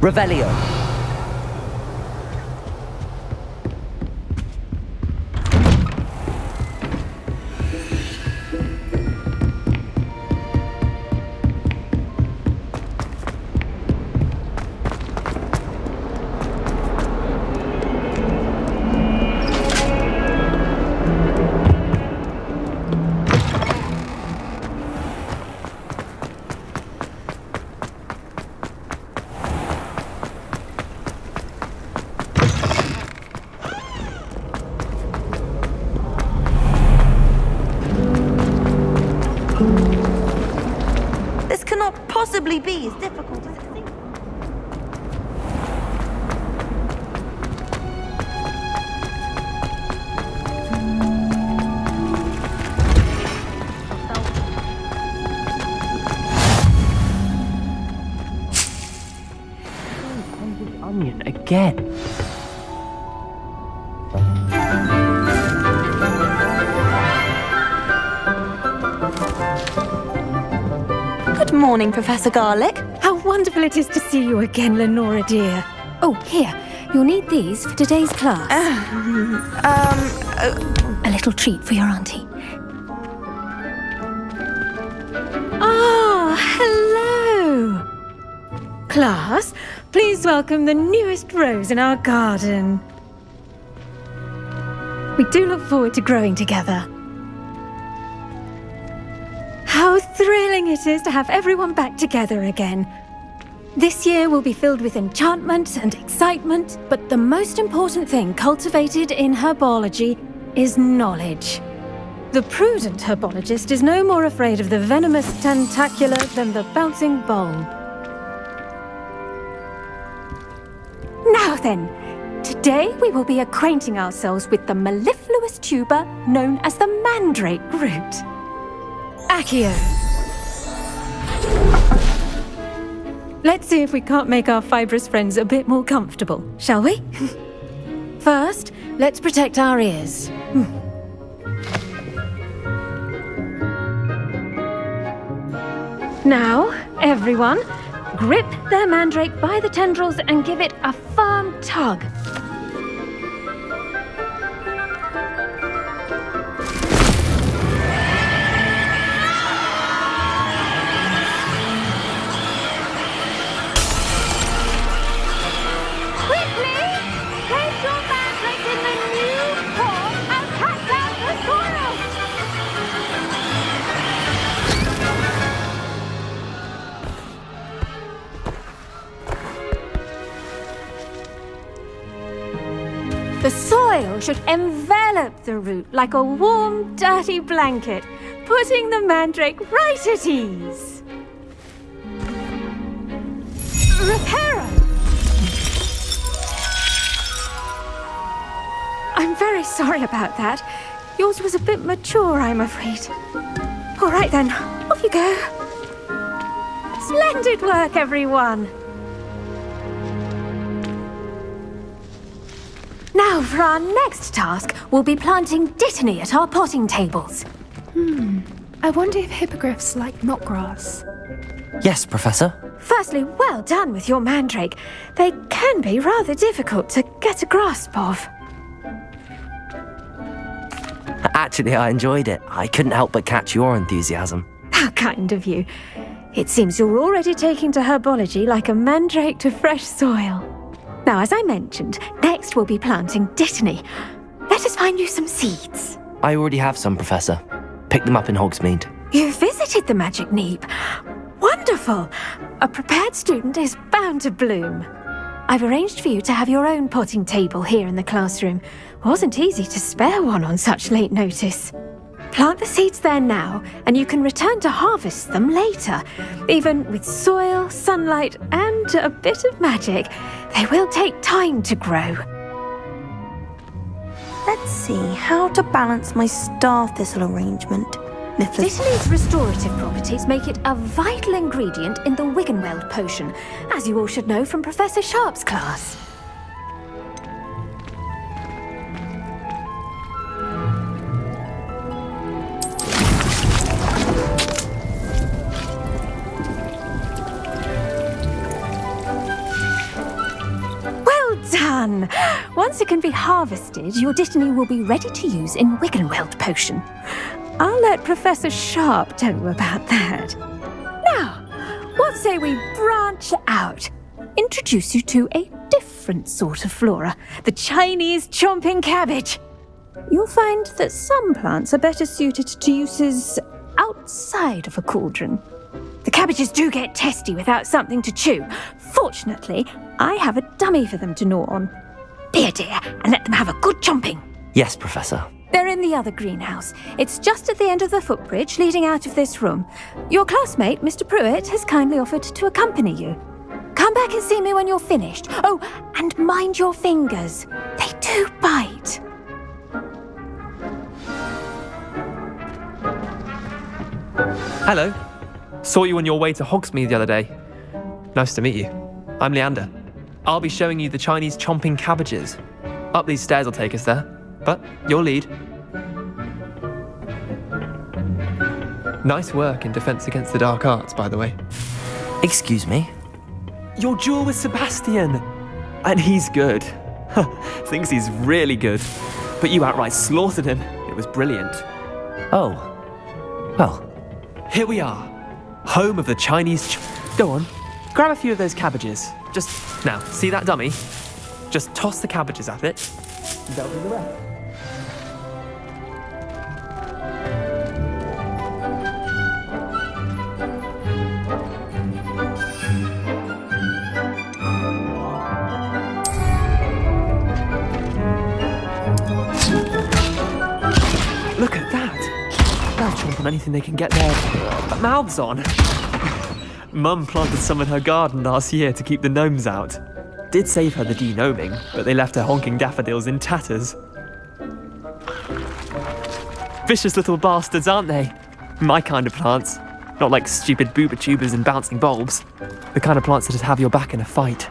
Revelio. This cannot possibly be as difficult as it seems. Onion again. Good morning, Professor Garlic. How wonderful it is to see you again, Lenora dear. Oh, here. You'll need these for today's class. A little treat for your auntie. Ah, hello. Class, please welcome the newest rose in our garden. We do look forward to growing together. How thrilling it is to have everyone back together again. This year will be filled with enchantment and excitement, but the most important thing cultivated in herbology is knowledge. The prudent herbologist is no more afraid of the venomous tentacula than the bouncing bulb. Now then, today we will be acquainting ourselves with the mellifluous tuber known as the mandrake root. Accio. Let's see if we can't make our fibrous friends a bit more comfortable, shall we? First, let's protect our ears. Now, everyone, grip their mandrake by the tendrils and give it a firm tug. The soil should envelop the root like a warm, dirty blanket, putting the mandrake right at ease. Reparo! I'm very sorry about that. Yours was a bit mature, I'm afraid. All right then, off you go. Splendid work, everyone. Now, for our next task, we'll be planting dittany at our potting tables. I wonder if hippogriffs like knotgrass. Yes, Professor. Firstly, well done with your mandrake. They can be rather difficult to get a grasp of. Actually, I enjoyed it. I couldn't help but catch your enthusiasm. How kind of you. It seems you're already taking to herbology like a mandrake to fresh soil. Now, as I mentioned, next we'll be planting dittany. Let us find you some seeds. I already have some, Professor. Picked them up in Hogsmeade. You visited the Magic Neep. Wonderful! A prepared student is bound to bloom. I've arranged for you to have your own potting table here in the classroom. Wasn't easy to spare one on such late notice. Plant the seeds there now, and you can return to harvest them later. Even with soil, sunlight, and a bit of magic, they will take time to grow. Let's see how to balance my star thistle arrangement. Dittany's restorative properties make it a vital ingredient in the Wiggenweld potion, as you all should know from Professor Sharp's class. done. Once it can be harvested, your dittany will be ready to use in Wiggenweld potion. I'll let Professor Sharp tell you about that. Now, what say we branch out? Introduce you to a different sort of flora, the Chinese chomping cabbage. You'll find that some plants are better suited to uses outside of a cauldron. The cabbages do get testy without something to chew. Fortunately, I have a dummy for them to gnaw on. Be a dear and let them have a good chomping. Yes, Professor. They're in the other greenhouse. It's just at the end of the footbridge leading out of this room. Your classmate, Mr. Pruitt, has kindly offered to accompany you. Come back and see me when you're finished. Oh, and mind your fingers. They do bite. Hello. Saw you on your way to Hogsmeade the other day. Nice to meet you. I'm Leander. I'll be showing you the Chinese chomping cabbages. Up these stairs will take us there, but you'll lead. Nice work in Defense Against the Dark Arts, by the way. Excuse me? Your duel with Sebastian! And he's good. Thinks he's really good. But you outright slaughtered him. It was brilliant. Oh. Well. Here we are. Home of the Chinese Go on. Grab a few of those cabbages. Now, see that dummy? Just toss the cabbages at it. They'll do the rest. Look at that! They'll chomp on anything they can get their mouths on. Mum planted some in her garden last year to keep the gnomes out. Did save her the de-gnoming, but they left her honking daffodils in tatters. Vicious little bastards, aren't they? My kind of plants. Not like stupid booba tubers and bouncing bulbs. The kind of plants that have your back in a fight.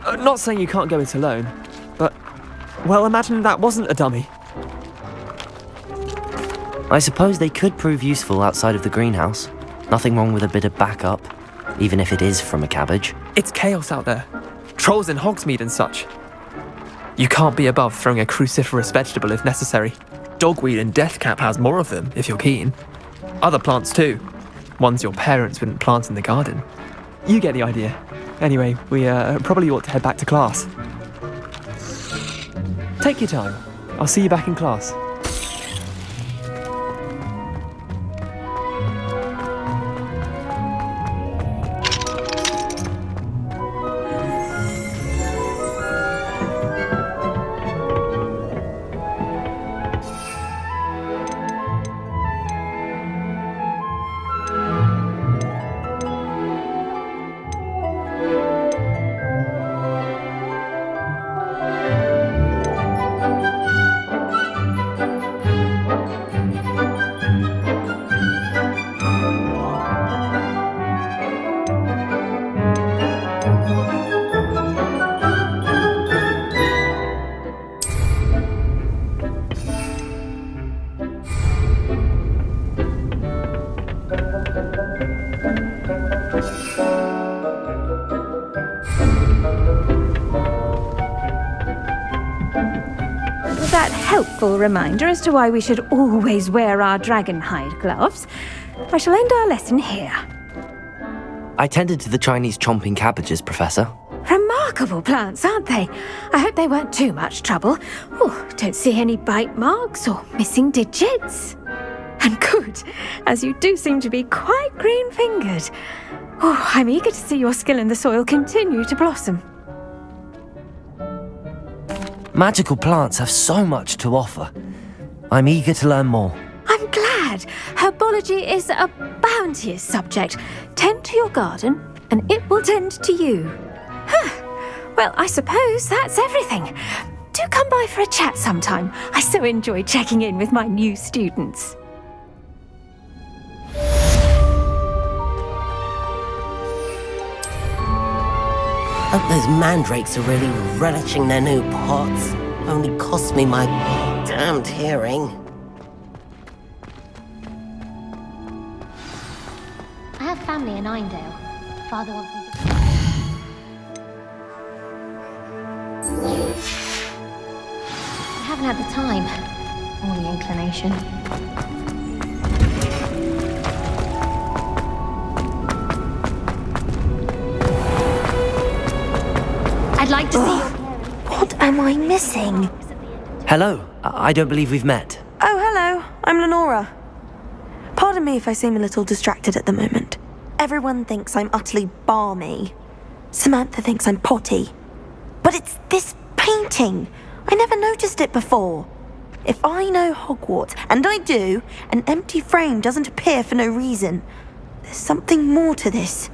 Not saying you can't go it alone, but, well, imagine that wasn't a dummy. I suppose they could prove useful outside of the greenhouse. Nothing wrong with a bit of backup, even if it is from a cabbage. It's chaos out there. Trolls in Hogsmeade and such. You can't be above throwing a cruciferous vegetable if necessary. Dogweed and deathcap has more of them, if you're keen. Other plants too. Ones your parents wouldn't plant in the garden. You get the idea. Anyway, we probably ought to head back to class. Take your time. I'll see you back in class. Helpful reminder as to why we should always wear our dragon hide gloves. I shall end our lesson here. I tended to the Chinese chomping cabbages, Professor. Remarkable plants, aren't they? I hope they weren't too much trouble. Oh, don't see any bite marks or missing digits. And good, as you do seem to be quite green-fingered. Oh, I'm eager to see your skill in the soil continue to blossom. Magical plants have so much to offer. I'm eager to learn more. I'm glad. Herbology is a bounteous subject. Tend to your garden, and it will tend to you. Well, I suppose that's everything. Do come by for a chat sometime. I so enjoy checking in with my new students. Hope those mandrakes are really relishing their new pots. Only cost me my damned hearing. I have family in Einedale. Father wants me to... I haven't had the time or the inclination. I'd like to see your What am I missing? Hello, I don't believe we've met. Oh, hello. I'm Lenora. Pardon me if I seem a little distracted at the moment. Everyone thinks I'm utterly balmy. Samantha thinks I'm potty. But it's this painting. I never noticed it before. If I know Hogwarts, and I do, an empty frame doesn't appear for no reason. There's something more to this.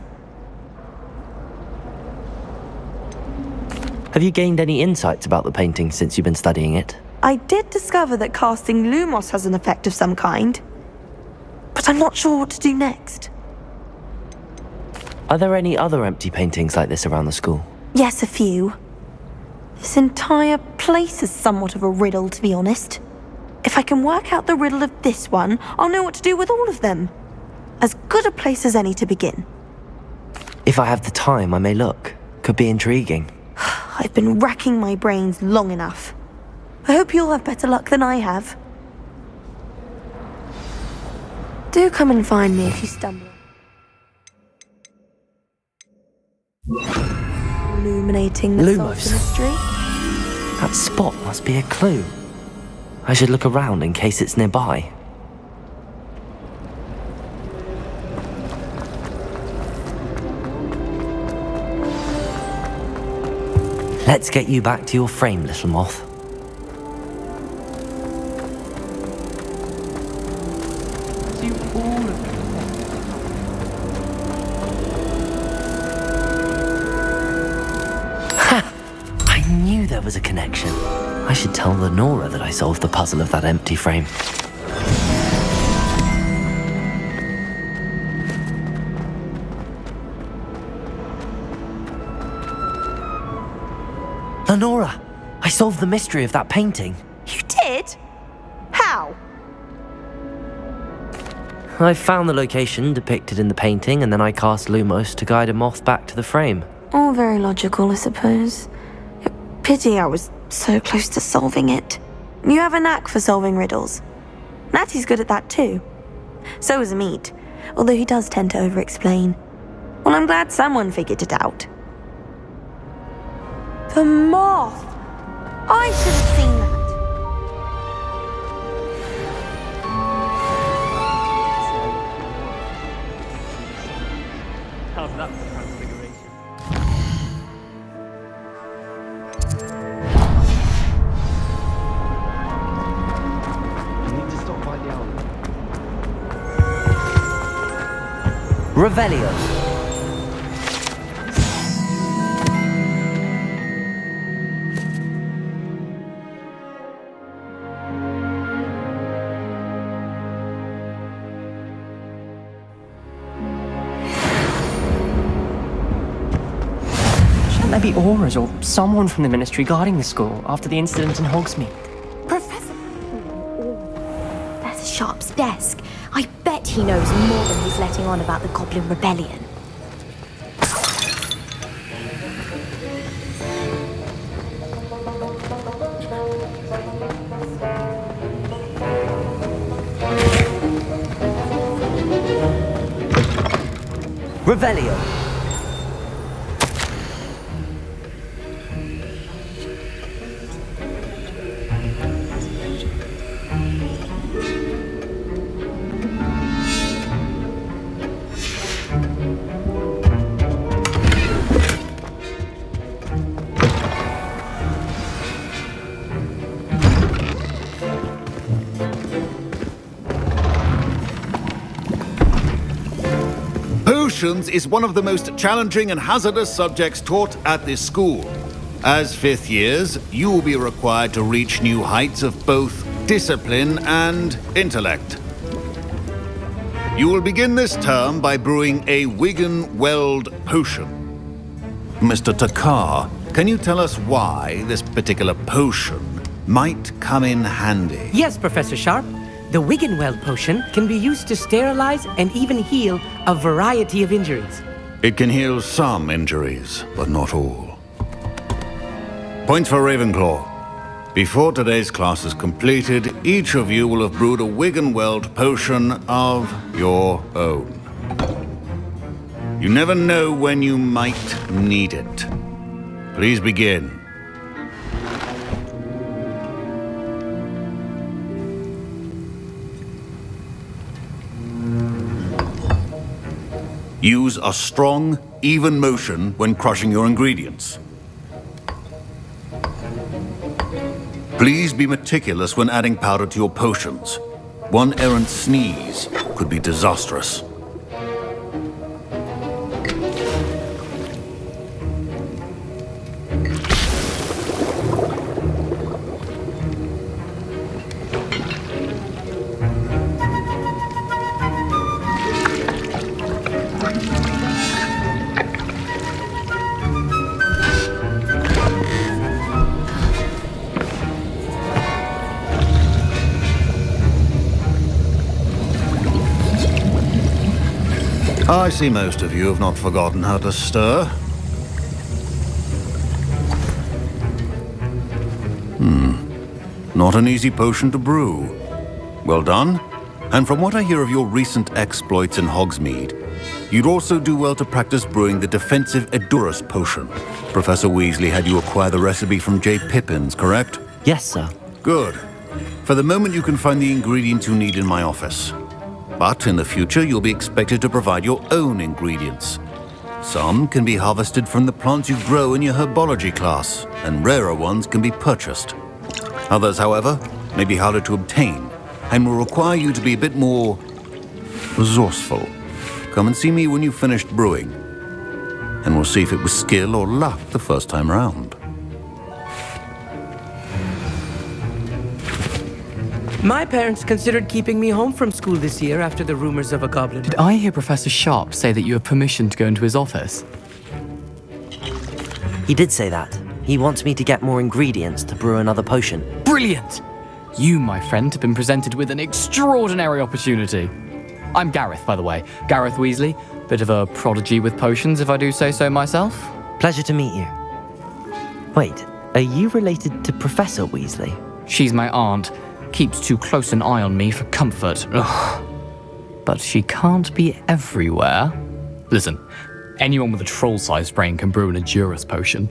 Have you gained any insights about the painting since you've been studying it? I did discover that casting Lumos has an effect of some kind. But I'm not sure what to do next. Are there any other empty paintings like this around the school? Yes, a few. This entire place is somewhat of a riddle, to be honest. If I can work out the riddle of this one, I'll know what to do with all of them. As good a place as any to begin. If I have the time, I may look. Could be intriguing. I've been racking my brains long enough. I hope you'll have better luck than I have. Do come and find me if you stumble. Illuminating the Lumos. solved mystery. That spot must be a clue. I should look around in case it's nearby. Let's get you back to your frame, little moth. I knew there was a connection. I should tell Lenora that I solved the puzzle of that empty frame. Lenora, I solved the mystery of that painting. You did? How? I found the location depicted in the painting, and then I cast Lumos to guide a moth back to the frame. All very logical, I suppose. Pity I was so close to solving it. You have a knack for solving riddles. Natty's good at that too. So is Meat, although he does tend to over-explain. Well, I'm glad someone figured it out. The moth! I should have seen that. How's that for transfiguration? You need to stop by the owl. Revelio. Shouldn't there be auras or someone from the Ministry guarding the school after the incident in Hogsmeade? Professor... That's Sharp's desk. I bet he knows more than he's letting on about the Goblin Rebellion. Revelio. Potions is one of the most challenging and hazardous subjects taught at this school. As fifth years, you will be required to reach new heights of both discipline and intellect. You will begin this term by brewing a Wiggen-Weld potion. Mr. Takar, can you tell us why this particular potion might come in handy? Yes, Professor Sharp. The Wiggen-Weld potion can be used to sterilize and even heal a variety of injuries. It can heal some injuries, but not all. Points for Ravenclaw. Before today's class is completed, each of you will have brewed a Wiggenweld potion of your own. You never know when you might need it. Please begin. Use a strong, even motion when crushing your ingredients. Please be meticulous when adding powder to your potions. One errant sneeze could be disastrous. I see most of you have not forgotten how to stir. Not an easy potion to brew. Well done. And from what I hear of your recent exploits in Hogsmeade, you'd also do well to practice brewing the defensive Edurus potion. Professor Weasley had you acquire the recipe from J. Pippin's, correct? Yes, sir. Good. For the moment, you can find the ingredients you need in my office. But in the future, you'll be expected to provide your own ingredients. Some can be harvested from the plants you grow in your herbology class, and rarer ones can be purchased. Others, however, may be harder to obtain, and will require you to be a bit more resourceful. Come and see me when you've finished brewing, and we'll see if it was skill or luck the first time round. My parents considered keeping me home from school this year after the rumors of a goblin. Did I hear Professor Sharp say that you have permission to go into his office? He did say that. He wants me to get more ingredients to brew another potion. Brilliant! You, my friend, have been presented with an extraordinary opportunity. I'm Gareth, by the way. Gareth Weasley. Bit of a prodigy with potions, if I do say so myself. Pleasure to meet you. Wait, are you related to Professor Weasley? She's my aunt. Keeps too close an eye on me for comfort. Ugh. But she can't be everywhere. Listen, anyone with a troll-sized brain can brew an Edurus potion.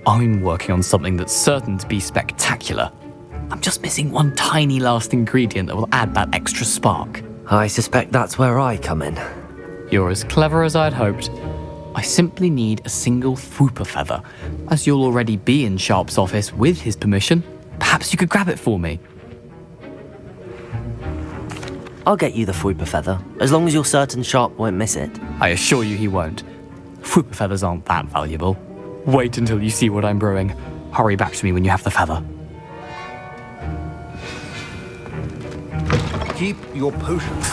I'm working on something that's certain to be spectacular. I'm just missing one tiny last ingredient that will add that extra spark. I suspect that's where I come in. You're as clever as I'd hoped. I simply need a single Fwooper feather. As you'll already be in Sharp's office with his permission, perhaps you could grab it for me. I'll get you the Fwooper feather, as long as you're certain Sharp won't miss it. I assure you he won't. Fwooper feathers aren't that valuable. Wait until you see what I'm brewing. Hurry back to me when you have the feather. Keep your potions.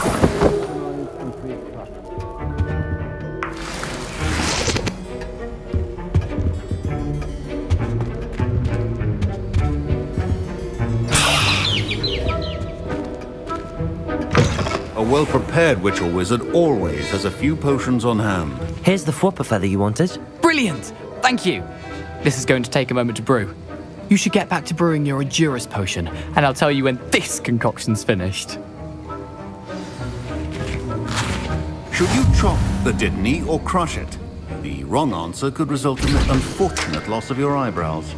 A well-prepared witch or wizard always has a few potions on hand. Here's the Fwooper feather you wanted. Brilliant! Thank you! This is going to take a moment to brew. You should get back to brewing your Edurus potion, and I'll tell you when this concoction's finished. Should you chop the Dittany or crush it? The wrong answer could result in the unfortunate loss of your eyebrows.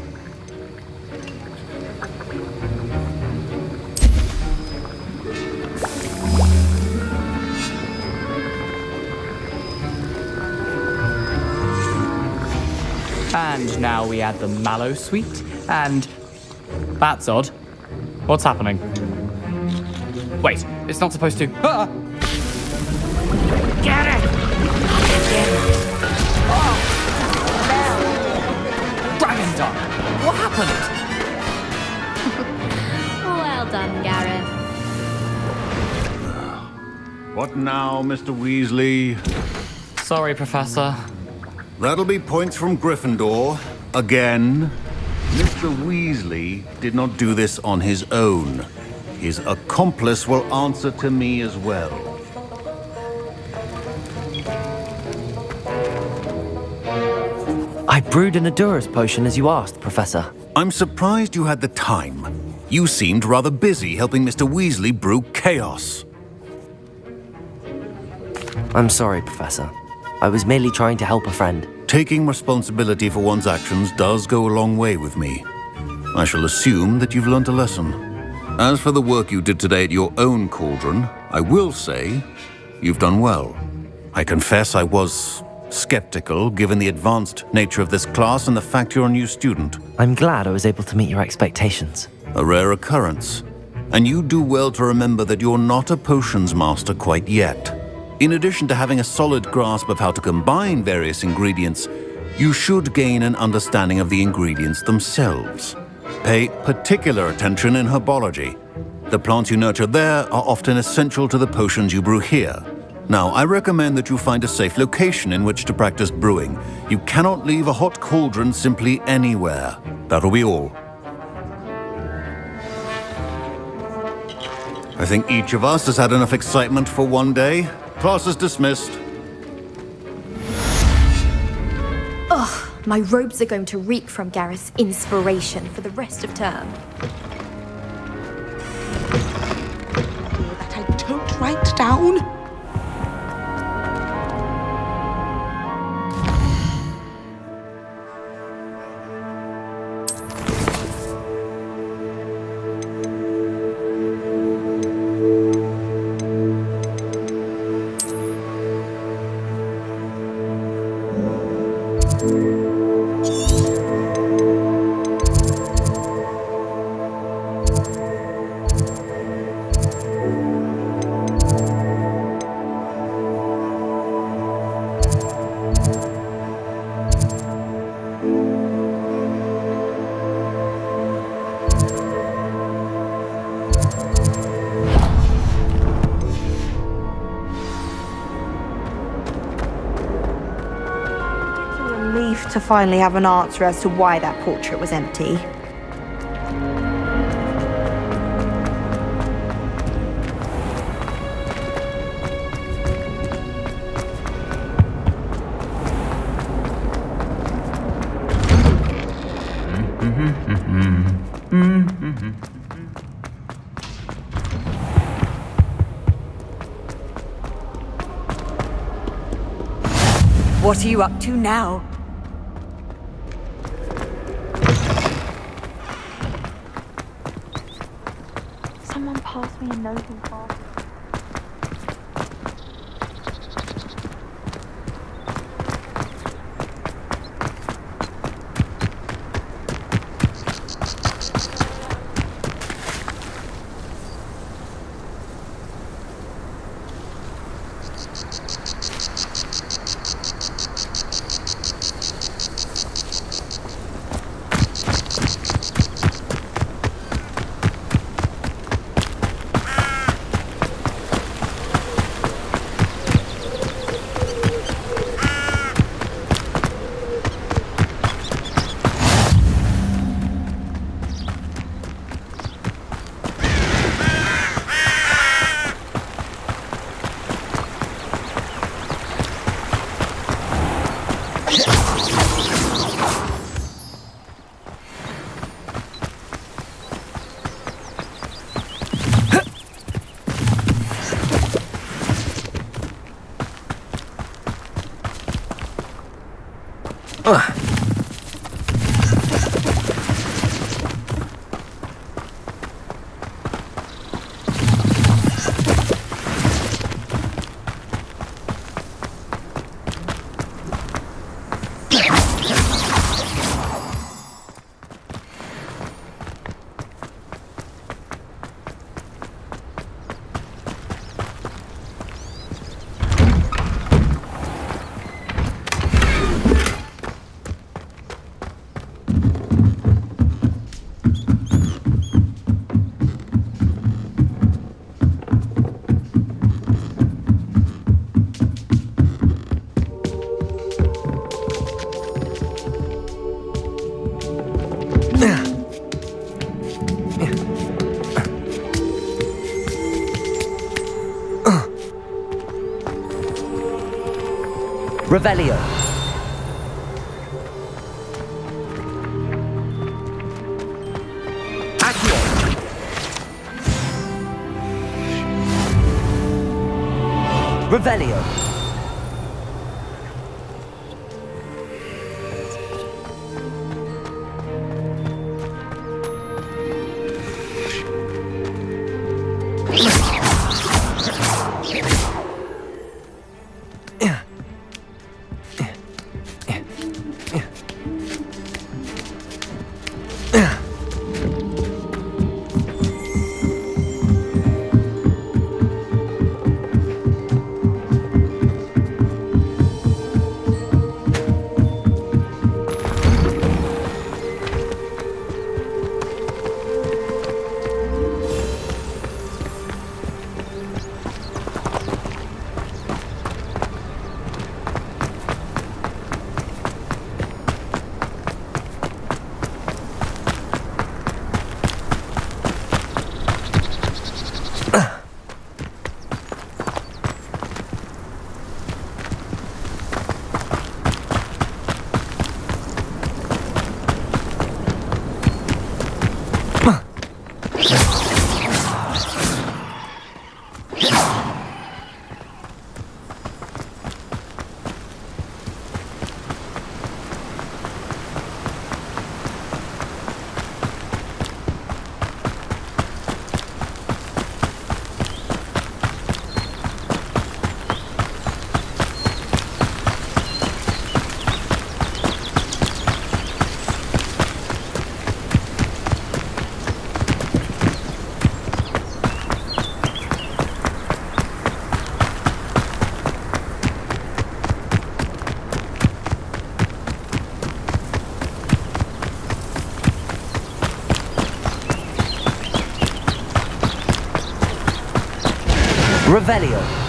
And now we add the mallow sweet, and... That's odd. What's happening? Wait, it's not supposed to... Ah! Get it! Dragon Dog! What happened? Well done, Gareth. What now, Mr. Weasley? Sorry, Professor. That'll be points from Gryffindor. Again. Mr. Weasley did not do this on his own. His accomplice will answer to me as well. I brewed an Adura's potion as you asked, Professor. I'm surprised you had the time. You seemed rather busy helping Mr. Weasley brew chaos. I'm sorry, Professor. I was merely trying to help a friend. Taking responsibility for one's actions does go a long way with me. I shall assume that you've learnt a lesson. As for the work you did today at your own cauldron, I will say you've done well. I confess I was skeptical given the advanced nature of this class and the fact you're a new student. I'm glad I was able to meet your expectations. A rare occurrence. And you do well to remember that you're not a potions master quite yet. In addition to having a solid grasp of how to combine various ingredients, you should gain an understanding of the ingredients themselves. Pay particular attention in herbology. The plants you nurture there are often essential to the potions you brew here. Now, I recommend that you find a safe location in which to practice brewing. You cannot leave a hot cauldron simply anywhere. That'll be all. I think each of us has had enough excitement for one day. Class is dismissed. Ugh, my robes are going to reek from Gareth's inspiration for the rest of term. That I don't write down. To finally have an answer as to why that portrait was empty. What are you up to now? Someone pass me a note and pass. Revelio. Revelio. Revelio.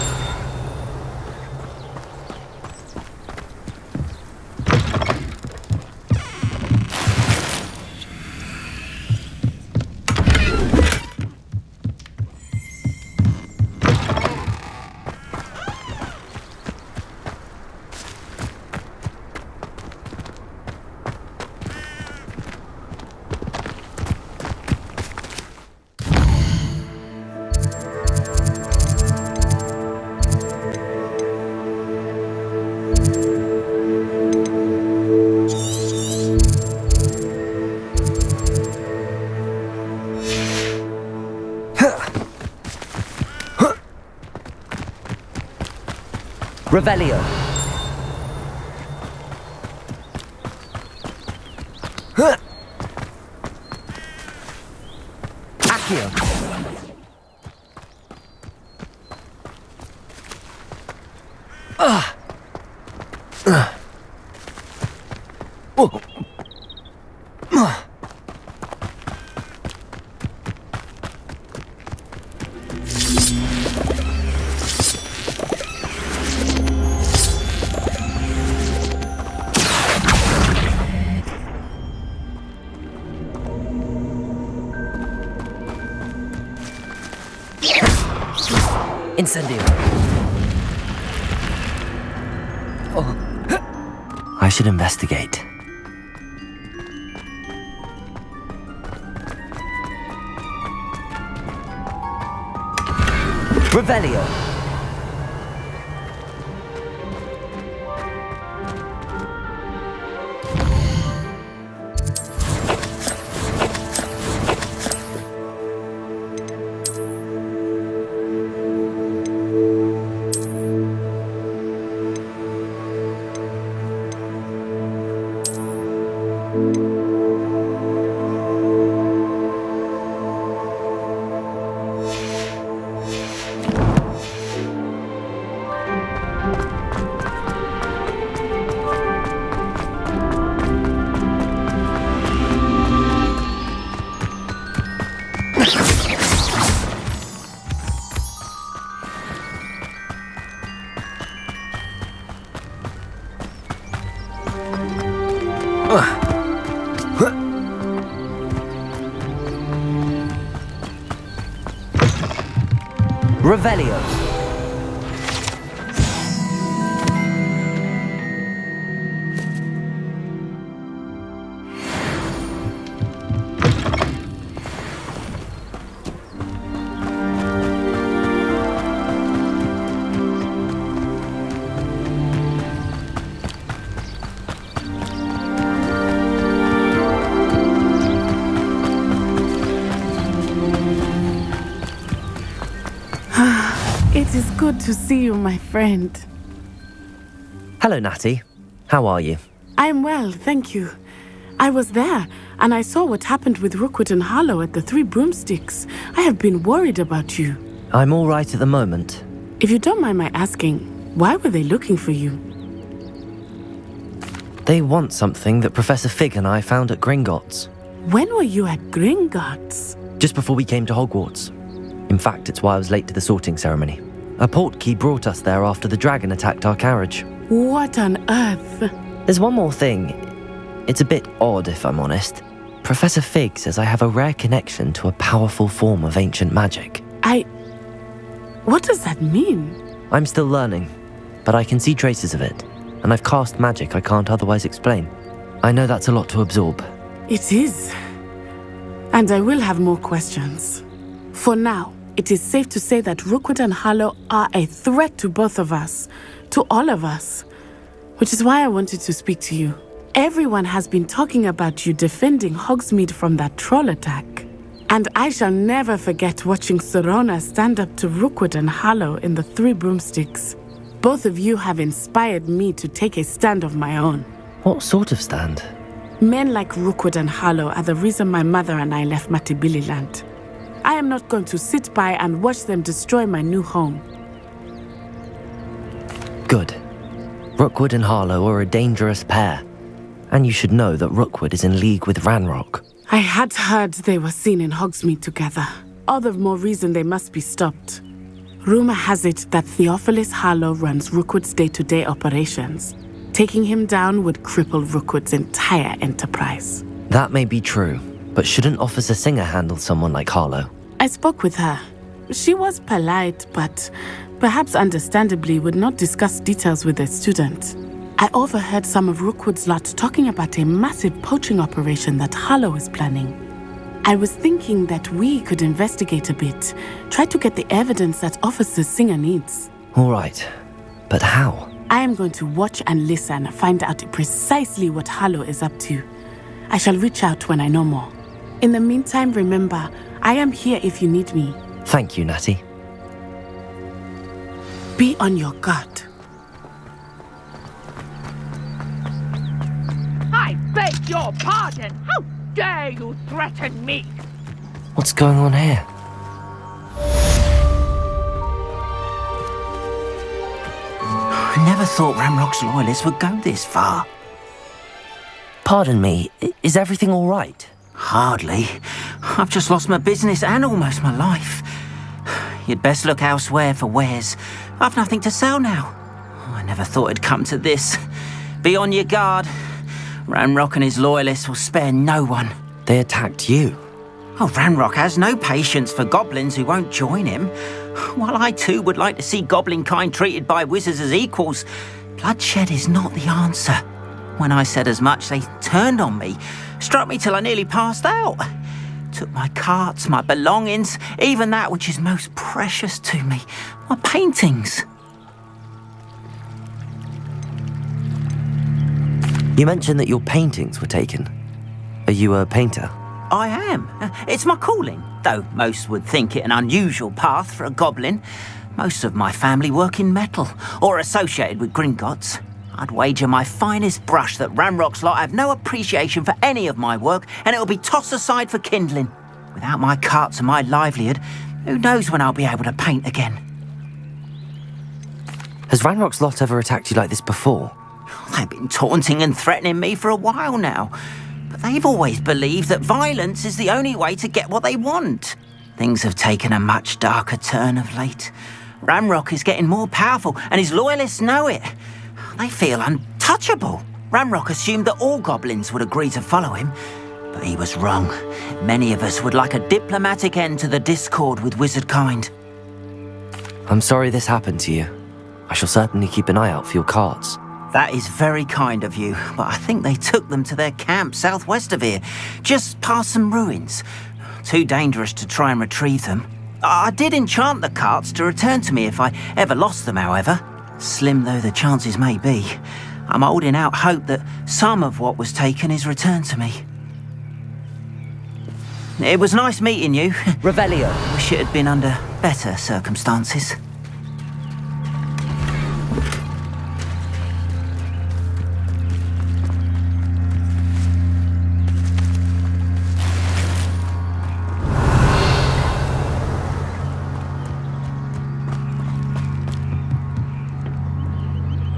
Revelio. Accio. Incendio. I should investigate. Revelio. Revelio. is good to see you, my friend. Hello, Natty. How are you? I'm well, thank you. I was there, and I saw what happened with Rookwood and Harlow at the Three Broomsticks. I have been worried about you. I'm all right at the moment. If you don't mind my asking, why were they looking for you? They want something that Professor Fig and I found at Gringotts. When were you at Gringotts? Just before we came to Hogwarts. In fact, it's why I was late to the sorting ceremony. A portkey brought us there after the dragon attacked our carriage. What on earth? There's one more thing. It's a bit odd, if I'm honest. Professor Fig says I have a rare connection to a powerful form of ancient magic. What does that mean? I'm still learning, but I can see traces of it, and I've cast magic I can't otherwise explain. I know that's a lot to absorb. It is. And I will have more questions. For now, it is safe to say that Rookwood and Harlow are a threat to both of us, to all of us, which is why I wanted to speak to you. Everyone has been talking about you defending Hogsmeade from that troll attack. And I shall never forget watching Sorona stand up to Rookwood and Harlow in the Three Broomsticks. Both of you have inspired me to take a stand of my own. What sort of stand? Men like Rookwood and Harlow are the reason my mother and I left Matibililand. I am not going to sit by and watch them destroy my new home. Good. Rookwood and Harlow are a dangerous pair. And you should know that Rookwood is in league with Ranrock. I had heard they were seen in Hogsmeade together. All the more reason they must be stopped. Rumor has it that Theophilus Harlow runs Rookwood's day-to-day operations. Taking him down would cripple Rookwood's entire enterprise. That may be true, but shouldn't Officer Singer handle someone like Harlow? I spoke with her. She was polite, but perhaps understandably would not discuss details with a student. I overheard some of Rookwood's lot talking about a massive poaching operation that Harlow is planning. I was thinking that we could investigate a bit, try to get the evidence that Officer Singer needs. All right, but how? I am going to watch and listen, find out precisely what Harlow is up to. I shall reach out when I know more. In the meantime, remember, I am here if you need me. Thank you, Natty. Be on your guard. I beg your pardon! How dare you threaten me? What's going on here? I never thought Ranrock's loyalists would go this far. Pardon me, is everything all right? Hardly. I've just lost my business and almost my life. You'd best look elsewhere for wares. I've nothing to sell now. I never thought it'd come to this. Be on your guard. Ranrock and his loyalists will spare no one. They attacked you. Oh, Ranrock has no patience for goblins who won't join him. While I too would like to see goblin kind treated by wizards as equals, bloodshed is not the answer. When I said as much, they turned on me, struck me till I nearly passed out. Took my carts, my belongings, even that which is most precious to me, my paintings. You mentioned that your paintings were taken. Are you a painter? I am. It's my calling, though most would think it an unusual path for a goblin. Most of my family work in metal, or associated with Gringotts. I'd wager my finest brush that Ranrock's lot have no appreciation for any of my work, and it'll be tossed aside for kindling. Without my carts and my livelihood, who knows when I'll be able to paint again. Has Ranrock's lot ever attacked you like this before? They've been taunting and threatening me for a while now. But they've always believed that violence is the only way to get what they want. Things have taken a much darker turn of late. Ranrock is getting more powerful, and his loyalists know it. They feel untouchable. Ranrock assumed that all goblins would agree to follow him, but he was wrong. Many of us would like a diplomatic end to the discord with wizardkind. I'm sorry this happened to you. I shall certainly keep an eye out for your cards. That is very kind of you, but I think they took them to their camp southwest of here, just past some ruins. Too dangerous to try and retrieve them. I did enchant the carts to return to me if I ever lost them, however. Slim though the chances may be, I'm holding out hope that some of what was taken is returned to me. It was nice meeting you. Revelio. Wish it had been under better circumstances.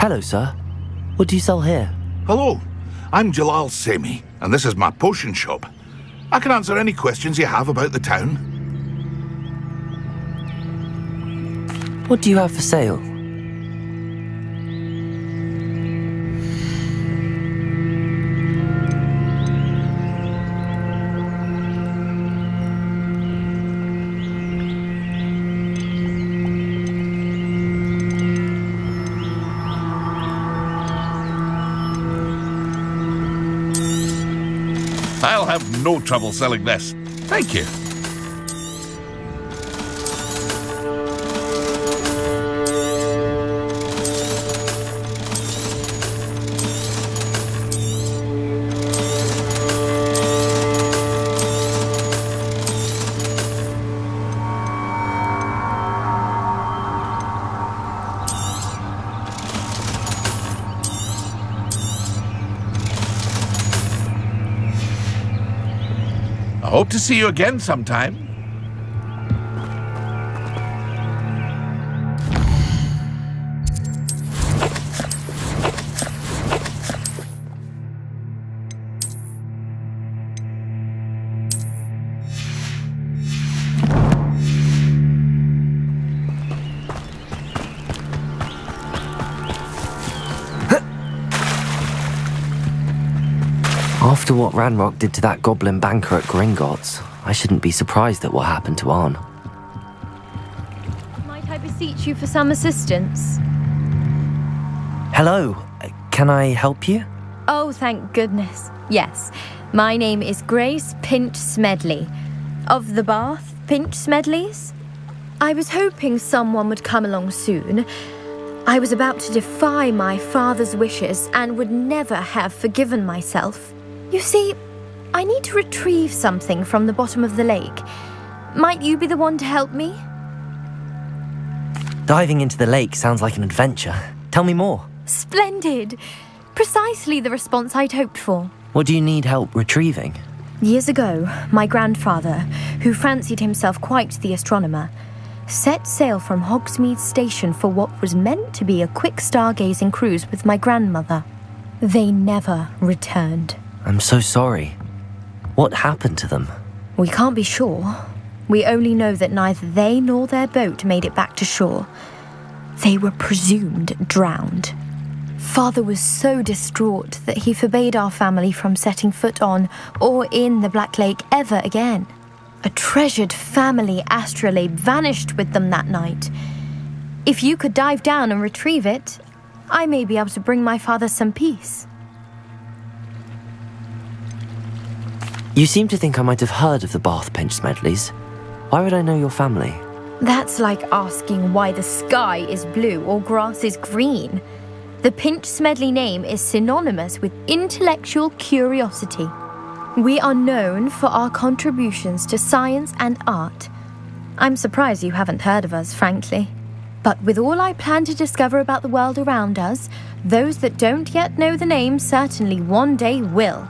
Hello, sir. What do you sell here? Hello, I'm Jalal Semi, and this is my potion shop. I can answer any questions you have about the town. What do you have for sale? I'll have no trouble selling this. Thank you. I hope to see you again sometime. After what Ranrock did to that goblin banker at Gringotts, I shouldn't be surprised at what happened to Arn. Might I beseech you for some assistance? Hello, can I help you? Oh, thank goodness. Yes, my name is Grace Pinch Smedley, of the Bath Pinch Smedleys. I was hoping someone would come along soon. I was about to defy my father's wishes and would never have forgiven myself. You see, I need to retrieve something from the bottom of the lake. Might you be the one to help me? Diving into the lake sounds like an adventure. Tell me more. Splendid! Precisely the response I'd hoped for. What do you need help retrieving? Years ago, my grandfather, who fancied himself quite the astronomer, set sail from Hogsmeade station for what was meant to be a quick stargazing cruise with my grandmother. They never returned. I'm so sorry. What happened to them? We can't be sure. We only know that neither they nor their boat made it back to shore. They were presumed drowned. Father was so distraught that he forbade our family from setting foot on or in the Black Lake ever again. A treasured family astrolabe vanished with them that night. If you could dive down and retrieve it, I may be able to bring my father some peace. You seem to think I might have heard of the Bath Pinch Smedleys. Why would I know your family? That's like asking why the sky is blue or grass is green. The Pinch Smedley name is synonymous with intellectual curiosity. We are known for our contributions to science and art. I'm surprised you haven't heard of us, frankly. But with all I plan to discover about the world around us, those that don't yet know the name certainly one day will.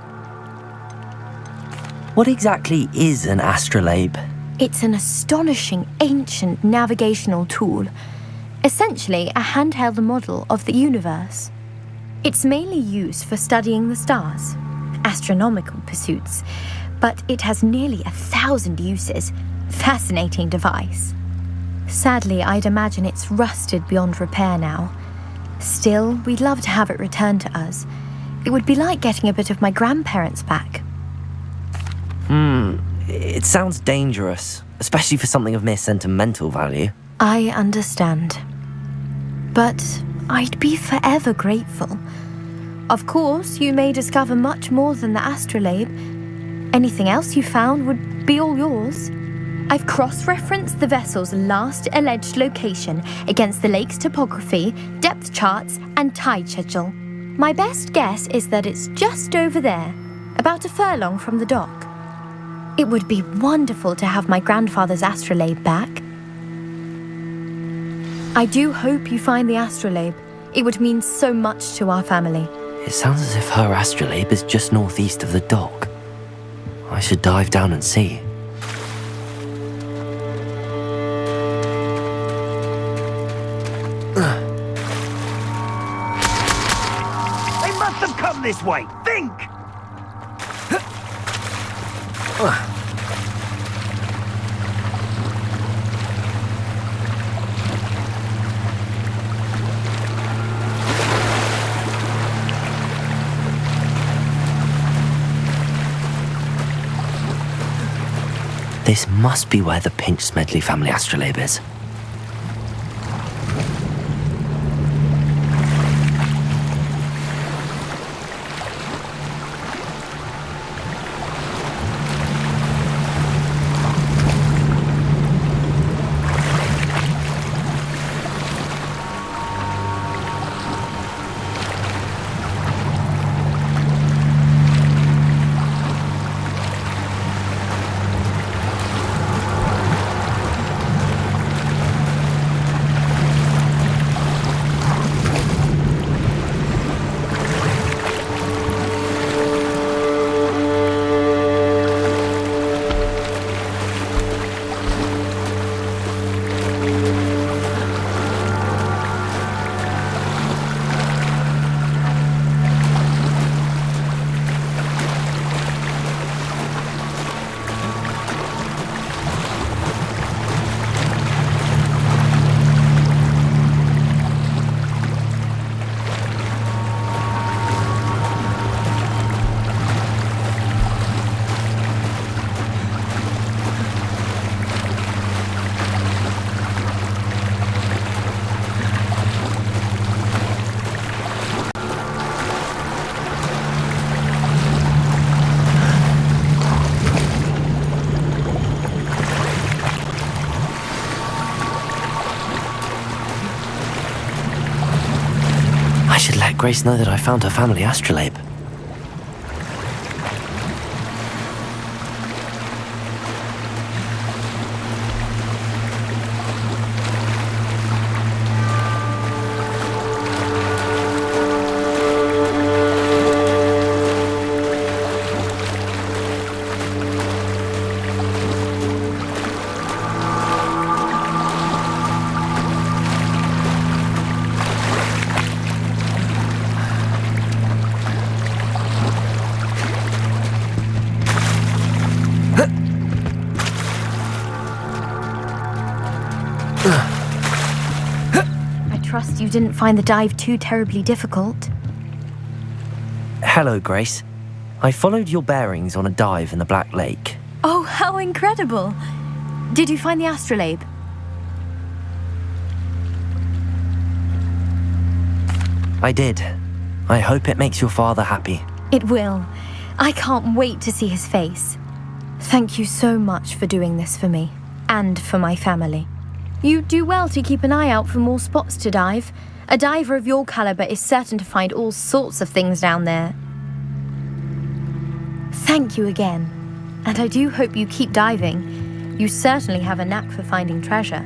What exactly is an astrolabe? It's an astonishing ancient navigational tool. Essentially a handheld model of the universe. It's mainly used for studying the stars, astronomical pursuits, but it has nearly 1,000 uses. Fascinating device. Sadly, I'd imagine it's rusted beyond repair now. Still, we'd love to have it returned to us. It would be like getting a bit of my grandparents back. It sounds dangerous, especially for something of mere sentimental value. I understand. But I'd be forever grateful. Of course, you may discover much more than the astrolabe. Anything else you found would be all yours. I've cross-referenced the vessel's last alleged location against the lake's topography, depth charts, and tide schedule. My best guess is that it's just over there, about a furlong from the dock. It would be wonderful to have my grandfather's astrolabe back. I do hope you find the astrolabe. It would mean so much to our family. It sounds as if her astrolabe is just northeast of the dock. I should dive down and see. this way! Think! This must be where the Pinch Smedley family astrolabe is. I should let Grace know that I found her family astrolabe. Trust you didn't find the dive too terribly difficult. Hello, Grace. I followed your bearings on a dive in the Black Lake. Oh, how incredible! Did you find the astrolabe? I did. I hope it makes your father happy. It will. I can't wait to see his face. Thank you so much for doing this for me, and for my family. You do well to keep an eye out for more spots to dive. A diver of your caliber is certain to find all sorts of things down there. Thank you again. And I do hope you keep diving. You certainly have a knack for finding treasure.